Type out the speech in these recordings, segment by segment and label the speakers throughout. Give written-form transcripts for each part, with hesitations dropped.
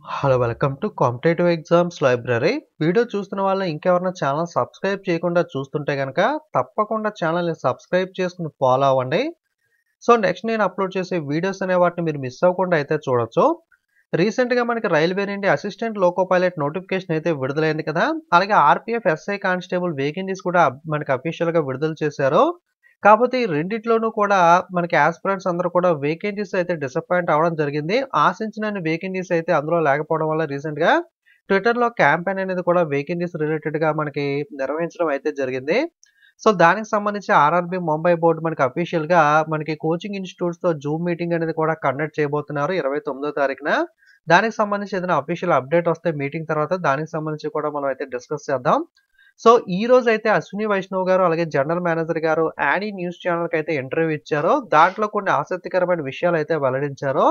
Speaker 1: Hello welcome to competitive exams library. Video చూస్తున్న వాళ్ళు ఇంకెవరైనా ఛానల్ సబ్స్క్రైబ్ చేయకుండా చూస్తుంటే కనుక తప్పకుండా ఛానల్ని సబ్స్క్రైబ్ చేసుకుని ఫాలో అవ్వండి. సో నెక్స్ట్ నేను అప్లోడ్ చేసే వీడియోస్ అనే వాటిని మీరు మిస్ అవ్వకుండా అయితే చూడొచ్చు. రీసెంట్గా మనకి రైల్వే నుండి అసిస్టెంట్ లోకో పైలట్ నోటిఫికేషన్ అయితే విడుదలైంది కదా. అలాగే ఆర్పిఎఫ్ ఎస్ఐ కానిస్టేబుల్ వేకెన్సీస్ కూడా మనకి అఫీషియల్గా విడుదల చేశారు. కాకపోతే ఈ రెండిట్లోనూ కూడా మనకి యాస్పిరెంట్స్ అందరూ కూడా వేకెన్సీస్ అయితే డిసప్పాయింట్ అవ్వడం జరిగింది. ఆశించినన్ని వేకెన్సీస్ అయితే అందులో లేకపోవడం వల్ల రీసెంట్‌గా ట్విట్టర్‌లో క్యాంపెయిన్ అనేది కూడా వేకెన్సీస్ రిలేటెడ్‌గా మనకి నిర్వహించడం అయితే జరిగింది. సో, దానికి సంబంధించి ఆర్ఆర్‌బీ ముంబై బోర్డ్ మనకి అఫీషియల్‌గా మనకి కోచింగ్ ఇన్‌స్టిట్యూట్స్‌తో జూమ్ మీటింగ్ అనేది కూడా కండక్ట్ చేయబోతున్నారు 29వ తారీఖున. దానికి సంబంధించి ఏదైనా అఫీషియల్ అప్డేట్ వస్తే మీటింగ్ తర్వాత దానికి సంబంధించి కూడా మనం అయితే డిస్కస్ చేద్దాం. సో, ఈ రోజైతే అశ్విని వైష్ణవ్ గారు, అలాగే జనరల్ మేనేజర్ గారు యానీ న్యూస్ ఛానెల్‌కి అయితే ఇంటర్వ్యూ ఇచ్చారు. దాంట్లో కొన్ని ఆసక్తికరమైన విషయాలైతే వెల్లడించారు.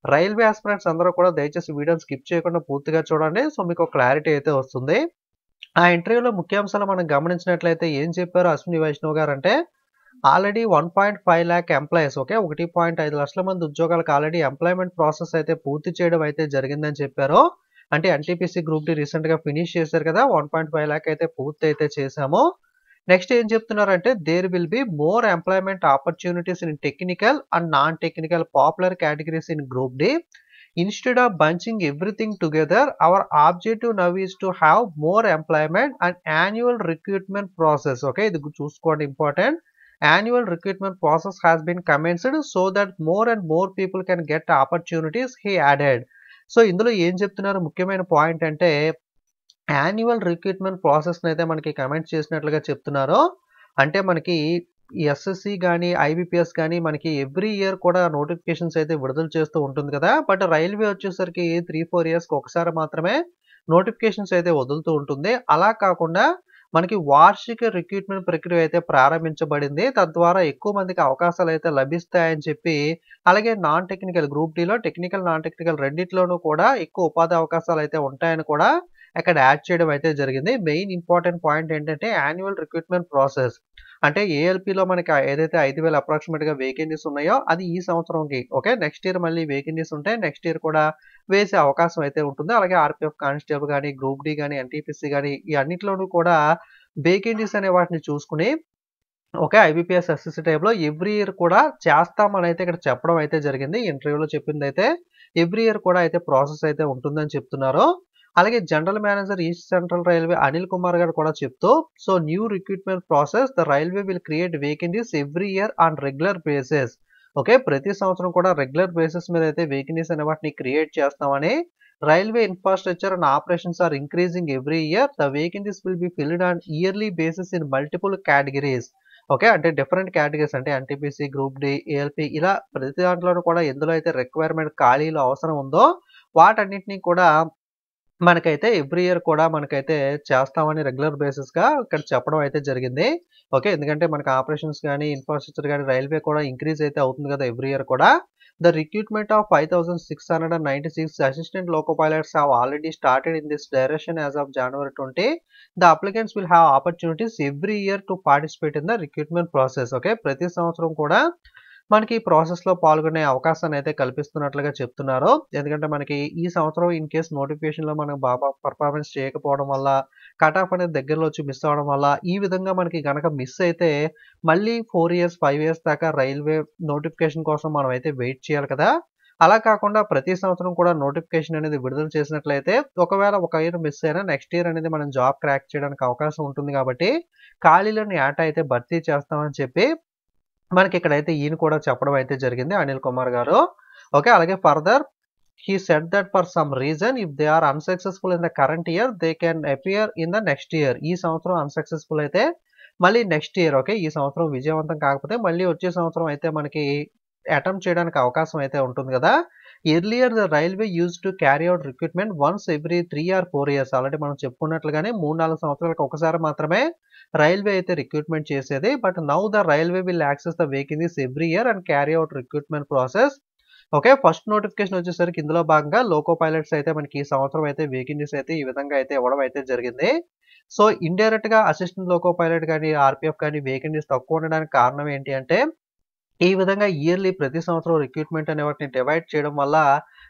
Speaker 1: రైల్వే ఆస్పిరెంట్స్ అందరూ కూడా దయచేసి వీడియోని స్కిప్ చేయకుండా పూర్తిగా చూడండి. సో, మీకు క్లారిటీ అయితే వస్తుంది. ఆ ఇంటర్వ్యూలో ముఖ్యాంశాలు మనం గమనించినట్లయితే ఏం చెప్పారు అశ్విని వైష్ణవ్ గారంటే, ఆల్రెడీ 1.5 లాక్ ఎంప్లాయీస్ 1.5 లక్షల మంది ఉద్యోగాలకు ఆల్రెడీ ఎంప్లాయ్‌మెంట్ ప్రాసెస్ అయితే పూర్తి చేయడం అయితే జరిగిందని చెప్పారు. అంటే ఎన్‌టీపీసీ గ్రూప్ డి రీసెంట్‌గా ఫినిష్ చేశారు కదా! 1.5 లాక్ అయితే పూర్తయితే చేశాము. నెక్స్ట్ ఏం చెప్తున్నారంటే, there will be more employment opportunities in technical and non technical popular categories in group D. Instead of bunching everything together our objective now is to have more employment and annual recruitment process. ఇది చూసుకోండి important. Annual recruitment process has been commenced so that more and more people can get opportunities he added. So, ఇందులో ఏం చెప్తున్నారు ముఖ్యమైన point అంటే, annual recruitment ప్రాసెస్‌ని అయితే మనకి కమెంట్ చేసినట్లుగా చెప్తున్నారు. అంటే మనకి ఈ ఎస్ఎస్‌సి గాని, ఐబీపీఎస్ గాని మనకి ఎవ్రీ ఇయర్ కూడా నోటిఫికేషన్స్ అయితే విడుదల చేస్తూ ఉంటుంది కదా! బట్ రైల్వే వచ్చేసరికి 3, 4 ఇయర్స్‌కి ఒకసారి మాత్రమే నోటిఫికేషన్స్ అయితే వదులుతూ ఉంటుంది. అలా కాకుండా మనకి వార్షిక రిక్రూట్‌మెంట్ ప్రక్రియ అయితే ప్రారంభించబడింది. తద్వారా ఎక్కువ మందికి అవకాశాలైతే లభిస్తాయని చెప్పి, అలాగే నాన్ టెక్నికల్ గ్రూప్ డిలో టెక్నికల్, నాన్ టెక్నికల్ రెండిట్లోనూ కూడా ఎక్కువ ఉపాధి అవకాశాలైతే ఉంటాయని కూడా అక్కడ యాడ్ చేయడం అయితే జరిగింది. మెయిన్ ఇంపార్టెంట్ పాయింట్ ఏంటంటే యాన్యువల్ రిక్రూట్‌మెంట్ ప్రాసెస్. అంటే ఏఎల్‌పీలో మనకి ఏదైతే 5,000 అప్రాక్సిమేట్‌గా వేకెన్సీస్ ఉన్నాయో అది ఈ సంవత్సరంకి నెక్స్ట్ ఇయర్ మళ్ళీ వేకెన్సీస్ ఉంటాయి. నెక్స్ట్ ఇయర్ కూడా వేసే అవకాశం అయితే ఉంటుంది. అలాగే ఆర్‌పీఎఫ్ కానిస్టేబుల్ గాని, గ్రూప్ డి గాని, ఎన్‌టీపీసీ గాని ఈ అన్నిట్లోనూ కూడా వేకెన్సీస్ అనే వాటిని చూసుకొని ఐబీపీఎస్ ఎస్ఎస్‌సి టైప్‌లో ఎవ్రీ ఇయర్ కూడా చేస్తామని అయితే ఇక్కడ చెప్పడం అయితే జరిగింది. ఇంటర్వ్యూలో చెప్పిందైతే ఎవ్రీ ఇయర్ కూడా అయితే ప్రాసెస్ అయితే ఉంటుందని చెప్తున్నారు. అలాగే general manager east central railway Anil Kumar గారు కూడా చెప్తూ, so new recruitment process the railway will create vacancies every year on regular basis. ప్రతి సంవత్సరం కూడా రెగ్యులర్ బేసిస్ మీద అయితే వేకెన్సీస్ అనే వాటిని క్రియేట్ చేస్తామని, railway infrastructure and operations are increasing every year. The vacancies will be filled on yearly basis in multiple categories. అంటే different categories అంటే ఎన్‌టీపీసీ, గ్రూప్ డి, ఏఎల్‌పీ ఇలా ప్రతి దాంట్లోనూ కూడా ఎందులో అయితే రిక్వైర్మెంట్ ఖాళీలు అవసరం ఉందో వాటన్నిటిని కూడా మనకైతే ఎవ్రీ ఇయర్ కూడా మనకైతే చేస్తామని రెగ్యులర్ బేసిస్‌గా ఇక్కడ చెప్పడం అయితే జరిగింది. ఎందుకంటే మనకి ఆపరేషన్స్ గాని, ఇన్ఫ్రాస్ట్రక్చర్ గాని రైల్వే కూడా ఇంక్రీజ్ అయితే అవుతుంది కదా! ఎవ్రీ ఇయర్ కూడా. The recruitment of 5,696 assistant loco pilots have already started in this direction as of January 20. The applicants will have opportunities every year to participate in the recruitment process. ప్రతి సంవత్సరం కూడా మనకి ఈ ప్రాసెస్‌లో పాల్గొనే అవకాశాన్ని అయితే కల్పిస్తున్నట్లుగా చెప్తున్నారు. ఎందుకంటే మనకి ఈ సంవత్సరం ఇన్ కేస్ నోటిఫికేషన్‌లో మనం బాగా పెర్ఫార్మన్స్ చేయకపోవడం వల్ల, కట్ ఆఫ్ అనేది దగ్గరలో వచ్చి మిస్ అవ్వడం వల్ల, ఈ విధంగా మనకి గనక మిస్ అయితే మళ్ళీ 4 ఇయర్స్, 5 ఇయర్స్ దాకా రైల్వే నోటిఫికేషన్ కోసం మనం అయితే వెయిట్ చేయాలి కదా! అలా కాకుండా ప్రతి సంవత్సరం కూడా నోటిఫికేషన్ అనేది విడుదల చేసినట్లయితే ఒకవేళ ఒక ఇయర్ మిస్ అయినా నెక్స్ట్ ఇయర్ అనేది మనం జాబ్ క్రాక్ చేయడానికి అవకాశం ఉంటుంది కాబట్టి, ఖాళీలను ఏటా అయితే భర్తీ చేస్తామని చెప్పి మనకిక్కడైతే ఈయన కూడా చెప్పడం అయితే జరిగింది అనిల్ కుమార్ గారు. అలాగే further he said that for some reason if they are unsuccessful in the current year they can appear in the next year. ఈ సంవత్సరం అన్‌సక్సెస్‌ఫుల్ అయితే మళ్ళీ నెక్స్ట్ ఇయర్ ఈ సంవత్సరం విజయవంతం కాకపోతే మళ్ళీ వచ్చే సంవత్సరం అయితే మనకి అటెంప్ట్ చేయడానికి అవకాశం అయితే ఉంటుంది కదా! Earlier the railway used to carry out recruitment once every 3 or 4 years. Already మనం చెప్పుకున్నట్లుగానే 3, 4 సంవత్సరాలకు ఒకసారి మాత్రమే రైల్వే అయితే రిక్రూట్‌మెంట్ చేసేది. But now the railway will access the vacancies every year and carry out recruitment process. First notification వచ్చేసరికి ఇందులో భాగంగా లోకో పైలట్స్ అయితే మనకి ఈ సంవత్సరం అయితే వేకెన్సీస్ అయితే ఈ విధంగా అయితే ఇవ్వడం అయితే జరిగింది. సో ఇండైరెక్ట్‌గా అసిస్టెంట్ లోకో పైలట్ గాని, ఆర్‌పీఎఫ్ గాని వేకెన్సీస్ తక్కువ ఉండడానికి కారణం ఏంటి అంటే, ఈ విధంగా ఇయర్లీ ప్రతి సంవత్సరం రిక్రూట్‌మెంట్ అనే వాటిని డివైడ్ చేయడం వల్ల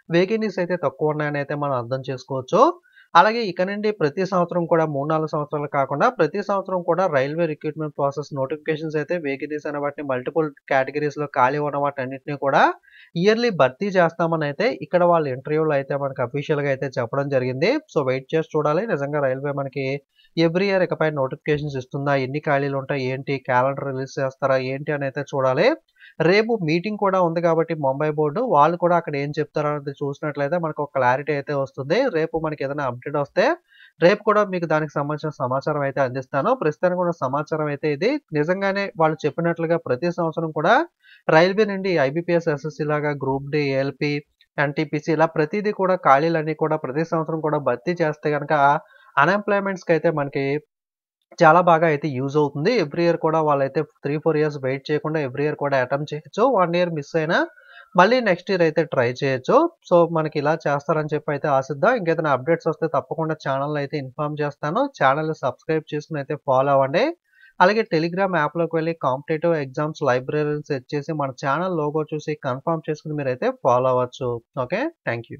Speaker 1: వేకెన్సీస్ అయితే తక్కువ ఉన్నాయని అయితే మనం అర్థం చేసుకోవచ్చు. అలాగే ఇక నుండి ప్రతి సంవత్సరం కూడా 3, 4 సంవత్సరాలు కాకుండా ప్రతి సంవత్సరం కూడా రైల్వే రిక్రూట్మెంట్ ప్రాసెస్ నోటిఫికేషన్స్ అయితే వేకెన్సీస్ అనే వాటిని మల్టిపుల్ కేటగిరీస్‌లో ఖాళీ ఉన్న వాటన్నిటిని కూడా ఇయర్‌లీ భర్తీ చేస్తామని అయితే ఇక్కడ వాళ్ళు ఇంటర్వ్యూలో అయితే మనకు అఫీషియల్‌గా అయితే చెప్పడం జరిగింది. సో వెయిట్ చేసి చూడాలి. నిజంగా రైల్వే మనకి ఎవ్రీ ఇయర్ ఇకపై నోటిఫికేషన్స్ ఇస్తుందా? ఎన్ని ఖాళీలు ఉంటాయి? ఏంటి? క్యాలెండర్ రిలీజ్ చేస్తారా? ఏంటి అని అయితే చూడాలి. రేపు మీటింగ్ కూడా ఉంది కాబట్టి ముంబై బోర్డు వాళ్ళు కూడా అక్కడ ఏం చెప్తారో అనేది చూసినట్లయితే మనకు ఒక క్లారిటీ అయితే వస్తుంది. రేపు మనకి ఏదైనా అప్డేట్ వస్తే రేపు కూడా మీకు దానికి సంబంధించిన సమాచారం అయితే అందిస్తాను. ప్రస్తుతానికి ఉన్న సమాచారం అయితే ఇది. నిజంగానే వాళ్ళు చెప్పినట్లుగా ప్రతి సంవత్సరం కూడా రైల్వే నుండి ఐబీపీఎస్, ఎస్ఎస్సీ లాగా గ్రూప్ డి, ఏఎల్పీ, ఎన్టీపీసీ ఇలా ప్రతిదీ కూడా ఖాళీలన్నీ కూడా ప్రతి సంవత్సరం కూడా భర్తీ చేస్తే గనక అన్‌ఎంప్లాయ్‌మెంట్స్‌కి అయితే మనకి చాలా బాగా అయితే యూజ్ అవుతుంది. ఎవ్రీ ఇయర్ కూడా వాళ్ళైతే 3, 4 ఇయర్స్ వెయిట్ చేయకుండా ఎవ్రీ ఇయర్ కూడా అటెంప్ట్ చేయొచ్చు. 1 ఇయర్ మిస్ అయినా మళ్ళీ నెక్స్ట్ ఇయర్ అయితే ట్రై చేయొచ్చు. సో మనకి ఇలా చేస్తారని చెప్పి అయితే ఆశిద్దాం. ఇంకేదైనా అప్డేట్స్ వస్తే తప్పకుండా ఛానల్‌లో అయితే ఇన్ఫార్మ్ చేస్తాను. ఛానల్‌ని సబ్స్క్రైబ్ చేసుకొని అయితే ఫాలో అవ్వండి. అలాగే టెలిగ్రామ్ యాప్‌లోకి వెళ్లి కాంపిటీటివ్ ఎగ్జామ్స్ లైబ్రరీని సెర్చ్ చేసి మన ఛానల్ లోగో చూసి కన్ఫర్మ్ చేసుకొని మీరైతే ఫాలో అవ్వచ్చు. ఓకే. Thank you.